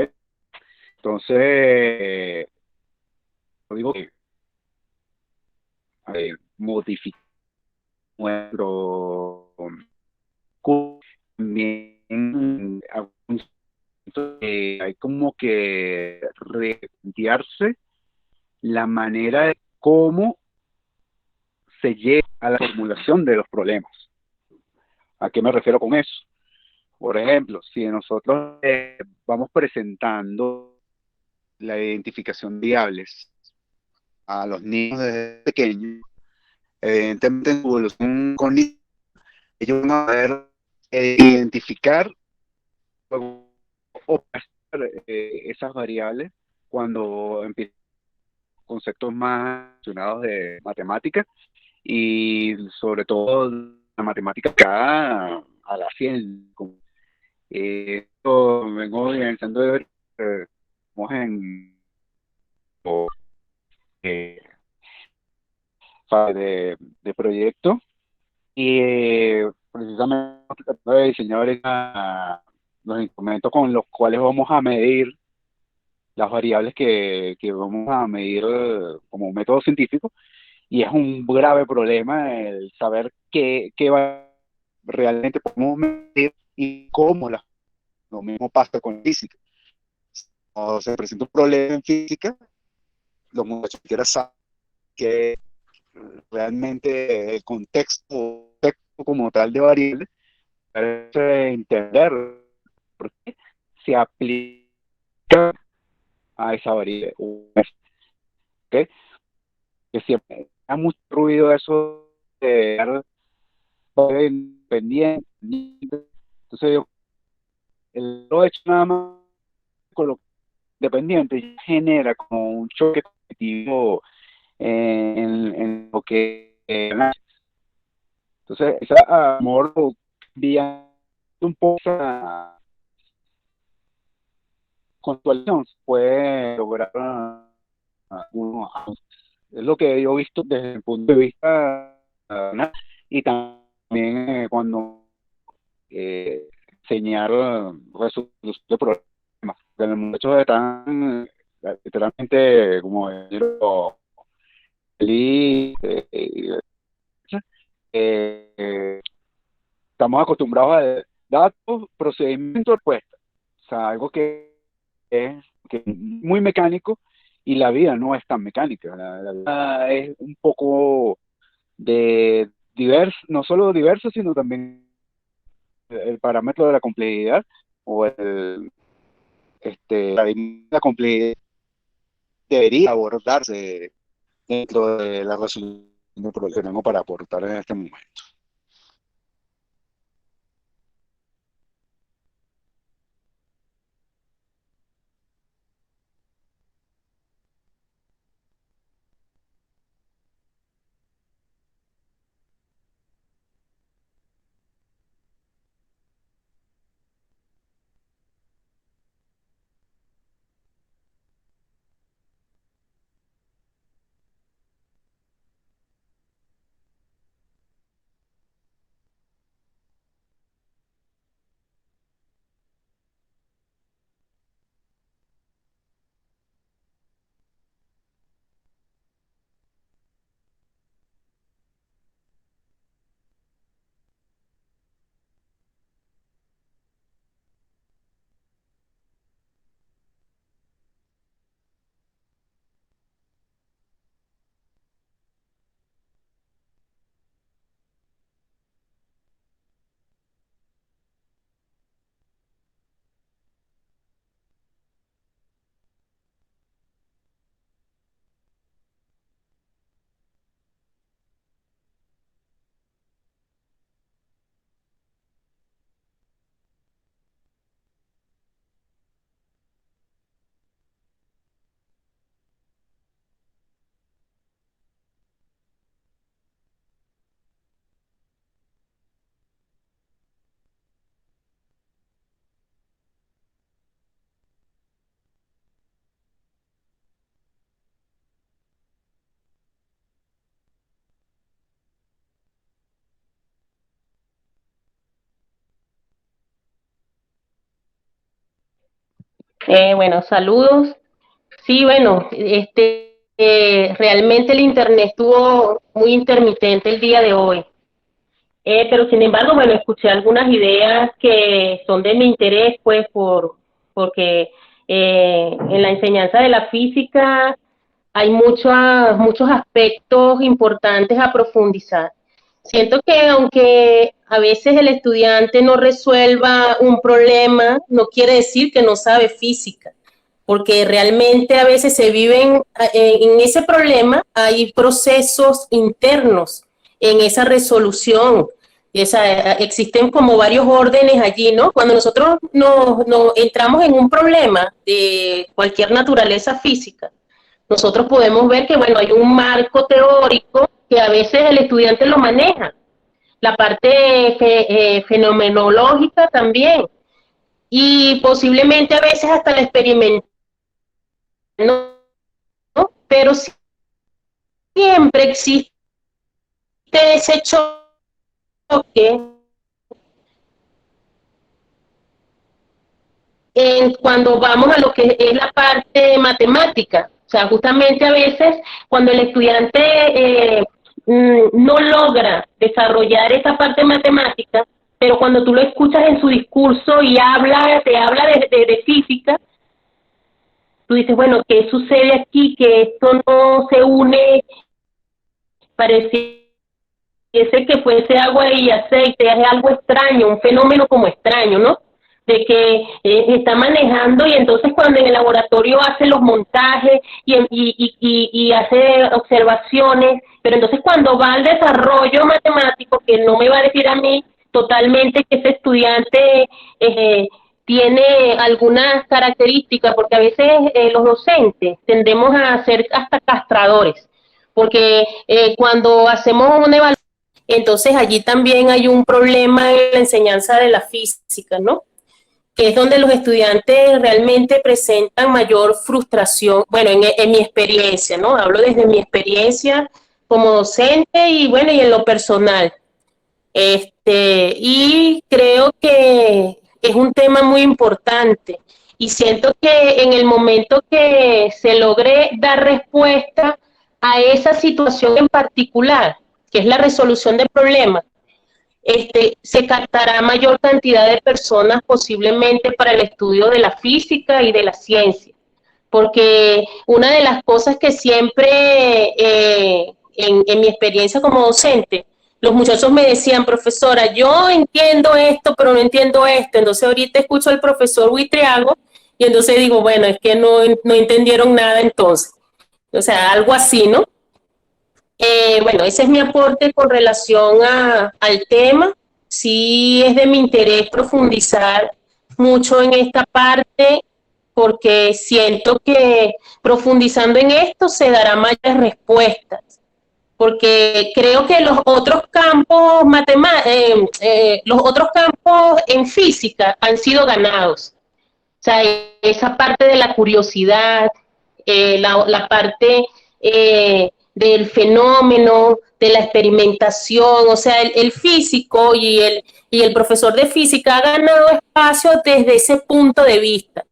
Entonces, yo digo que modificar nuestro curso también hay como que replantearse la manera de cómo se llega a la formulación de los problemas. ¿A qué me refiero con eso? Por ejemplo, si nosotros vamos presentando la identificación de variables a los niños desde pequeños, evidentemente en su evolución cognitiva, ellos van a poder identificar o esas variables cuando empiezan conceptos más relacionados de matemáticas y sobre todo la matemática acá a la ciencia. Esto vengo pensando de ver estamos en eh, fase de proyecto y precisamente tratando de diseñar ahorita los instrumentos con los cuales vamos a medir las variables que vamos a medir como un método científico, y es un grave problema el saber qué realmente podemos medir y cómo lo mismo pasa con física. Cuando se presenta un problema en física, los muchachos quieren saber que realmente el contexto como tal de variables, para entender por qué se aplica a esa variable. ¿Okay? Que siempre da mucho ruido eso de dar independiente. Entonces yo lo he hecho nada más con lo independiente genera como un choque cognitivo en lo que entonces ese amor cambia un poco esa conceptualización, puede lograr uno, es lo que yo he visto desde el punto de vista y también cuando enseñar resolución de problemas. Los muchachos están literalmente como feliz, estamos acostumbrados a datos, procedimientos, respuestas. O sea, algo que es muy mecánico y la vida no es tan mecánica. La vida es un poco de diverso, no solo diverso, sino también el parámetro de la complejidad o la complejidad debería abordarse dentro de la resolución del problema que tenemos para aportar en este momento. Bueno, saludos. Sí, bueno, realmente el internet estuvo muy intermitente el día de hoy. Pero sin embargo, bueno, escuché algunas ideas que son de mi interés, pues, porque en la enseñanza de la física hay muchos aspectos importantes a profundizar. Siento que aunque a veces el estudiante no resuelva un problema, no quiere decir que no sabe física, porque realmente a veces se viven en ese problema, hay procesos internos en esa resolución. Existen como varios órdenes allí, ¿no? Cuando nosotros nos entramos en un problema de cualquier naturaleza física, nosotros podemos ver que, bueno, hay un marco teórico que a veces el estudiante lo maneja, la parte fenomenológica también, y posiblemente a veces hasta la experimental, ¿no? Pero siempre existe ese choque cuando vamos a lo que es la parte matemática. O sea, justamente a veces cuando el estudiante no logra desarrollar esa parte matemática, pero cuando tú lo escuchas en su discurso y te habla de física, tú dices, bueno, ¿qué sucede aquí? Que esto no se une, pareciese que fuese agua y aceite, es algo extraño, un fenómeno como extraño, ¿no? De que está manejando y entonces cuando en el laboratorio hace los montajes y hace observaciones, pero entonces cuando va al desarrollo matemático, que no me va a decir a mí totalmente que ese estudiante tiene algunas características, porque a veces los docentes tendemos a ser hasta castradores, porque cuando hacemos una evaluación, entonces allí también hay un problema en la enseñanza de la física, ¿no? Que es donde los estudiantes realmente presentan mayor frustración, bueno, en mi experiencia, ¿no? Hablo desde mi experiencia como docente y bueno, y en lo personal. Y creo que es un tema muy importante y siento que en el momento que se logre dar respuesta a esa situación en particular, que es la resolución del problema, se captará mayor cantidad de personas posiblemente para el estudio de la física y de la ciencia. Porque una de las cosas que siempre, en mi experiencia como docente, los muchachos me decían, profesora, yo entiendo esto, pero no entiendo esto. Entonces ahorita escucho al profesor Huitriago y entonces digo, bueno, es que no entendieron nada entonces. O sea, algo así, ¿no? Bueno, ese es mi aporte con relación al tema. Sí es de mi interés profundizar mucho en esta parte porque siento que profundizando en esto se dará mayores respuestas. Porque creo que los otros campos en física han sido ganados. O sea, esa parte de la curiosidad, la parte del fenómeno, de la experimentación, o sea, el físico y el profesor de física ha ganado espacio desde ese punto de vista.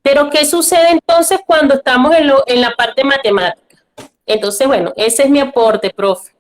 Pero ¿qué sucede entonces cuando estamos en la parte matemática? Entonces, bueno, ese es mi aporte, profe.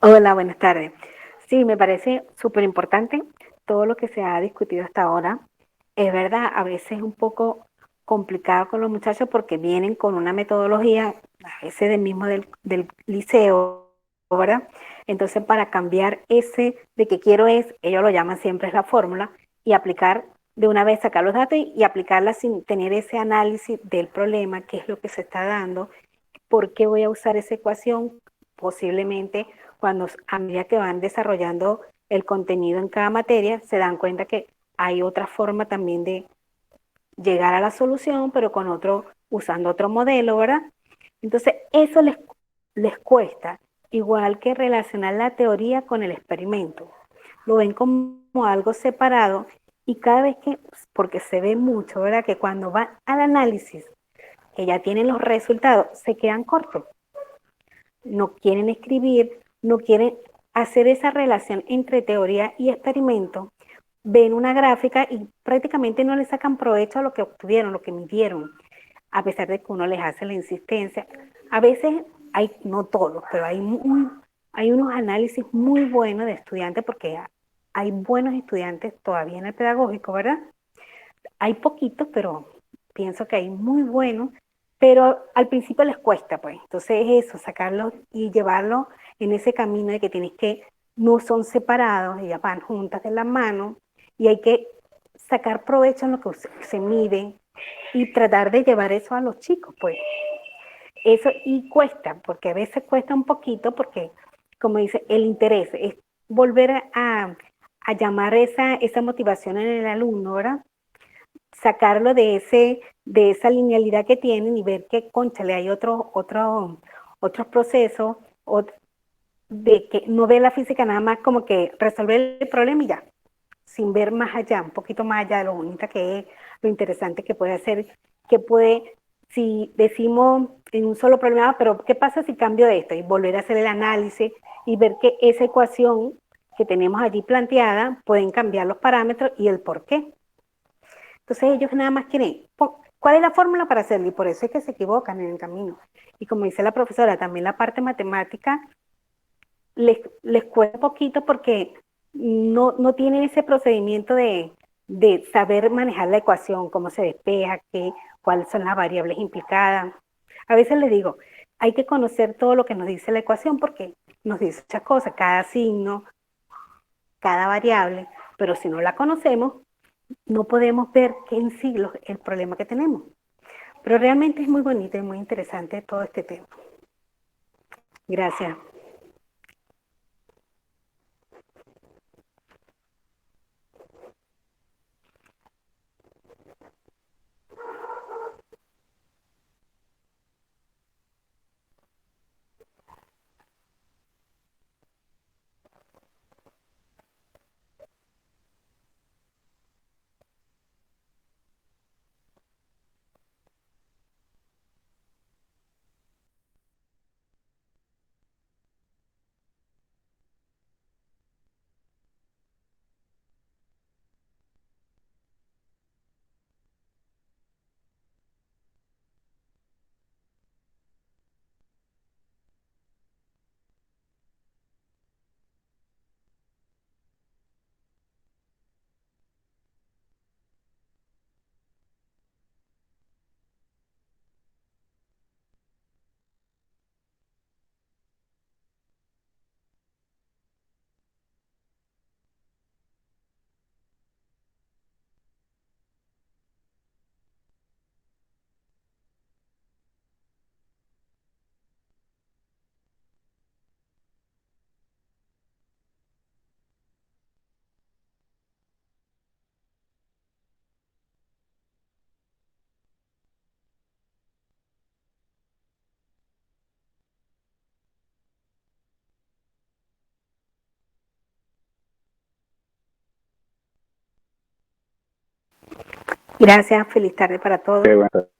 Hola, buenas tardes. Sí, me parece súper importante todo lo que se ha discutido hasta ahora. Es verdad, a veces es un poco complicado con los muchachos porque vienen con una metodología, a veces del mismo del liceo, ¿verdad? Entonces, para cambiar ese de que quiero es, ellos lo llaman siempre es la fórmula, y aplicar de una vez, sacar los datos y aplicarla sin tener ese análisis del problema, qué es lo que se está dando, por qué voy a usar esa ecuación, posiblemente cuando a medida que van desarrollando el contenido en cada materia, se dan cuenta que hay otra forma también de llegar a la solución, pero con otro, usando otro modelo, ¿verdad? Entonces, eso les cuesta, igual que relacionar la teoría con el experimento. Lo ven como algo separado y cada vez que, porque se ve mucho, ¿verdad? Que cuando van al análisis, que ya tienen los resultados, se quedan cortos. No quieren escribir, no quieren hacer esa relación entre teoría y experimento, ven una gráfica y prácticamente no le sacan provecho a lo que obtuvieron, lo que midieron, a pesar de que uno les hace la insistencia. A veces hay, no todos, pero hay unos análisis muy buenos de estudiantes porque hay buenos estudiantes todavía en el pedagógico, ¿verdad? Hay poquitos, pero pienso que hay muy buenos, pero al principio les cuesta, pues. Entonces es eso, sacarlos y llevarlos en ese camino de que tienes que, no son separados, ellas van juntas de la mano y hay que sacar provecho en lo que se mide y tratar de llevar eso a los chicos, pues. Eso y cuesta, porque a veces cuesta un poquito, porque, como dice, el interés es volver a llamar esa motivación en el alumno, ¿verdad? Sacarlo de esa linealidad que tienen y ver que, conchale, hay otros procesos, de que no ve la física nada más como que resolver el problema y ya, sin ver más allá, un poquito más allá de lo bonita que es, lo interesante que puede hacer, que puede, si decimos en un solo problema, pero ¿qué pasa si cambio esto? Y volver a hacer el análisis y ver que esa ecuación que tenemos allí planteada pueden cambiar los parámetros y el por qué. Entonces ellos nada más quieren, ¿cuál es la fórmula para hacerlo? Y por eso es que se equivocan en el camino. Y como dice la profesora, también la parte matemática les cuesta poquito porque no tienen ese procedimiento de saber manejar la ecuación, cómo se despeja, cuáles son las variables implicadas. A veces les digo, hay que conocer todo lo que nos dice la ecuación porque nos dice muchas cosas, cada signo, cada variable, pero si no la conocemos, no podemos ver qué en sí el problema que tenemos. Pero realmente es muy bonito y muy interesante todo este tema. Gracias. Gracias, feliz tarde para todos. Buenas tardes.